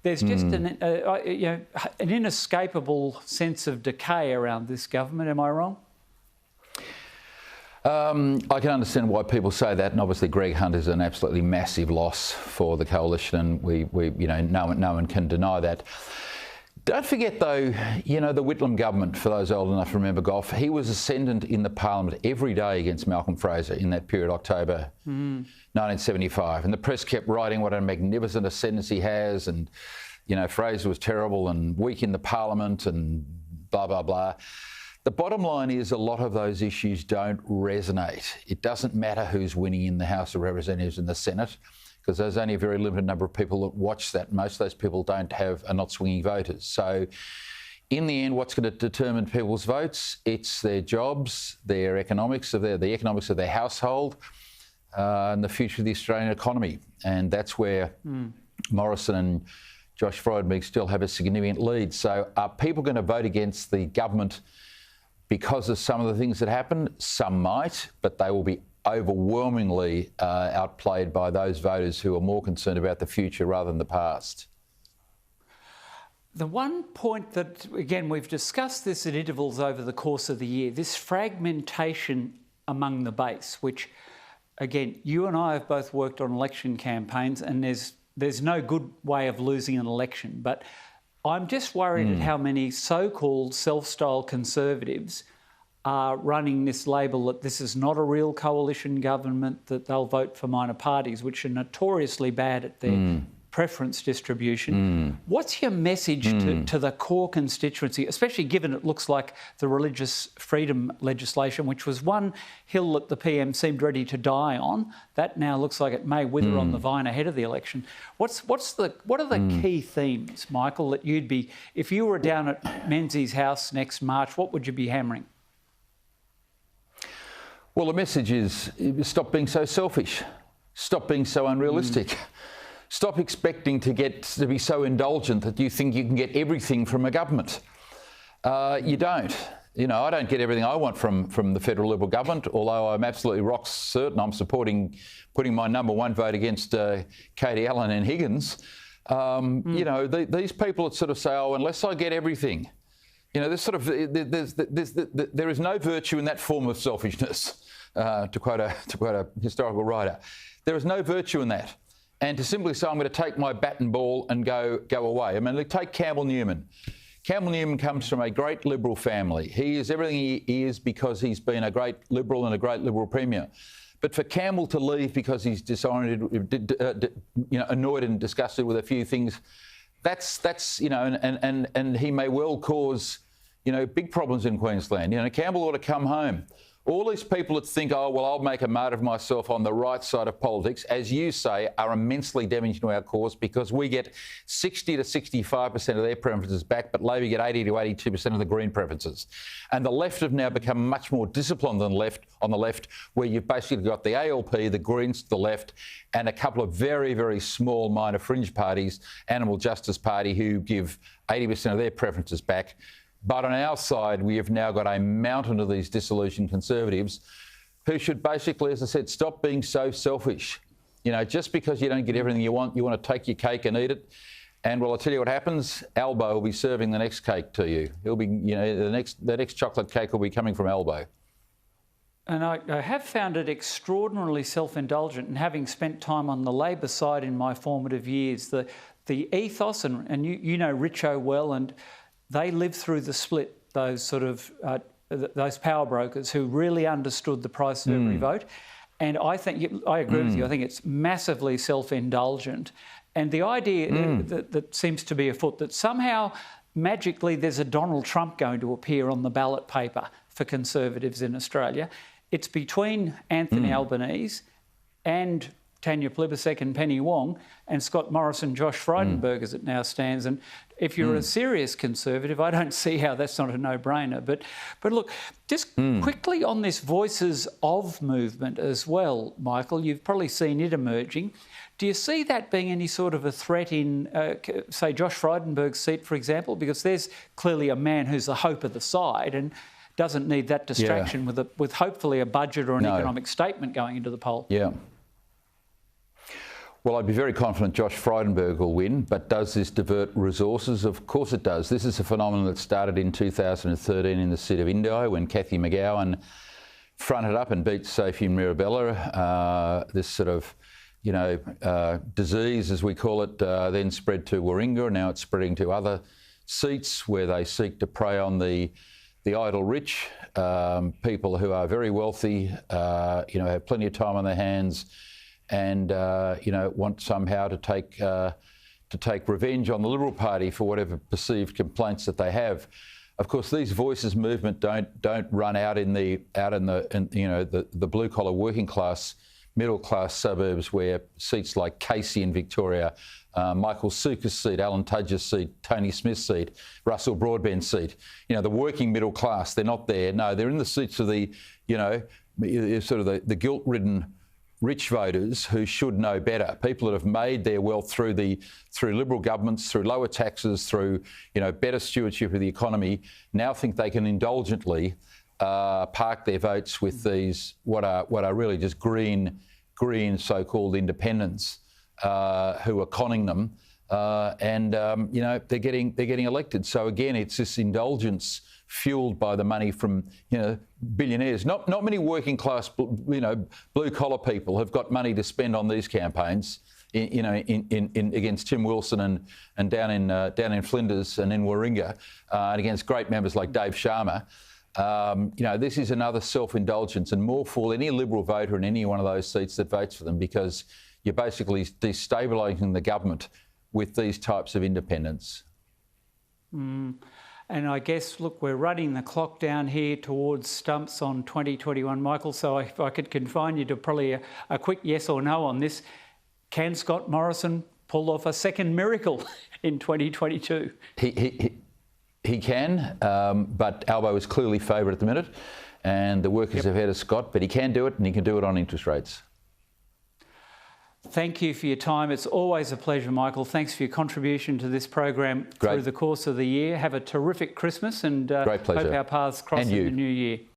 there's just an inescapable sense of decay around this government. Am I wrong? I can understand why people say that, and obviously Greg Hunt is an absolutely massive loss for the coalition, and we no one can deny that. Don't forget, though, the Whitlam government, for those old enough to remember golf, he was ascendant in the parliament every day against Malcolm Fraser in that period, October 1975. And the press kept writing what a magnificent ascendancy he has, and, Fraser was terrible and weak in the parliament and blah, blah, blah. The bottom line is a lot of those issues don't resonate. It doesn't matter who's winning in the House of Representatives and the Senate, because there's only a very limited number of people that watch that. Most of those people are not swinging voters. So in the end, what's going to determine people's votes? It's their jobs, their economics of the economics of their household, and the future of the Australian economy. And that's where Morrison and Josh Frydenberg still have a significant lead. So are people going to vote against the government because of some of the things that happened? Some might, but they will be overwhelmingly outplayed by those voters who are more concerned about the future rather than the past. The one point that, again, we've discussed this at intervals over the course of the year, this fragmentation among the base, which, again, you and I have both worked on election campaigns, and there's no good way of losing an election. But I'm just worried at how many so-called self-styled Conservatives are running this label that this is not a real coalition government, that they'll vote for minor parties, which are notoriously bad at their preference distribution. What's your message to the core constituency, especially given it looks like the religious freedom legislation, which was one hill that the PM seemed ready to die on, that now looks like it may wither on the vine ahead of the election. What are the key themes, Michael, that you'd be, if you were down at Menzies' house next March, what would you be hammering? Well, the message is stop being so selfish. Stop being so unrealistic. Stop expecting to be so indulgent that you think you can get everything from a government. You don't. I don't get everything I want from the federal Liberal government, although I'm absolutely rock certain I'm putting my number one vote against Katie Allen and Higgins. These people that sort of say, unless I get everything, there is no virtue in that form of selfishness. To quote a historical writer, there is no virtue in that. And to simply say, I'm going to take my bat and ball and go away. I mean, take Campbell Newman. Campbell Newman comes from a great Liberal family. He is everything he is because he's been a great Liberal and a great Liberal Premier. But for Campbell to leave because he's annoyed and disgusted with a few things, and he may well cause, big problems in Queensland. Campbell ought to come home. All these people that think, I'll make a martyr of myself on the right side of politics, as you say, are immensely damaging to our cause, because we get 60 to 65% of their preferences back, but Labor get 80 to 82% of the Green preferences. And the left have now become much more disciplined than on the left, where you've basically got the ALP, the Greens to the left, and a couple of very, very small minor fringe parties, Animal Justice Party, who give 80% of their preferences back. But on our side, we have now got a mountain of these disillusioned Conservatives who should basically, as I said, stop being so selfish. Just because you don't get everything you want to take your cake and eat it. And well, I'll tell you what happens. Albo will be serving the next cake to you. He'll be, the next chocolate cake will be coming from Albo. And I have found it extraordinarily self-indulgent, and having spent time on the Labor side in my formative years, the ethos, and you know Richo well, and they lived through the split, those sort of those power brokers who really understood the price of every vote. And I agree with you. I think it's massively self-indulgent. And the idea that seems to be afoot, that somehow magically there's a Donald Trump going to appear on the ballot paper for Conservatives in Australia. It's between Anthony Albanese and Tanya Plibersek and Penny Wong and Scott Morrison, Josh Frydenberg as it now stands. And if you're a serious Conservative, I don't see how that's not a no-brainer. But look, just quickly on this Voices of movement as well, Michael, you've probably seen it emerging. Do you see that being any sort of a threat in, say, Josh Frydenberg's seat, for example? Because there's clearly a man who's the hope of the side and doesn't need that distraction with hopefully a budget or an economic statement going into the poll. Yeah. Well, I'd be very confident Josh Frydenberg will win, but does this divert resources? Of course it does. This is a phenomenon that started in 2013 in the seat of Indi when Cathy McGregor fronted up and beat Sophie Mirabella. This sort of, disease, as we call it, then spread to Warringah. Now it's spreading to other seats where they seek to prey on the idle rich, people who are very wealthy, have plenty of time on their hands, and want somehow to take revenge on the Liberal Party for whatever perceived complaints that they have. Of course, these voices movement don't run out in the blue collar working class, middle class suburbs where seats like Casey in Victoria, Michael Suka's seat, Alan Tudge's seat, Tony Smith's seat, Russell Broadbent's seat, the working middle class, they're not there. No, they're in the seats of the guilt-ridden rich voters who should know better. People that have made their wealth through Liberal governments, through lower taxes, through better stewardship of the economy, now think they can indulgently park their votes with these what are really just green so-called independents who are conning them, and they're getting elected. So again, it's this indulgence fueled by the money from billionaires. Not many working class blue collar people have got money to spend on these campaigns. Against Tim Wilson and down in Flinders and in Warringah, and against great members like Dave Sharma. This is another self-indulgence, and more for any Liberal voter in any one of those seats that votes for them, because you're basically destabilising the government with these types of independents. And I guess, look, we're running the clock down here towards stumps on 2021, Michael, so if I could confine you to probably a quick yes or no on this. Can Scott Morrison pull off a second miracle in 2022? He can, but Albo is clearly favourite at the minute, and the workers have ahead of Scott, but he can do it, and he can do it on interest rates. Thank you for your time. It's always a pleasure, Michael. Thanks for your contribution to this program through the course of the year. Have a terrific Christmas, and Great pleasure. Hope our paths cross in the new year.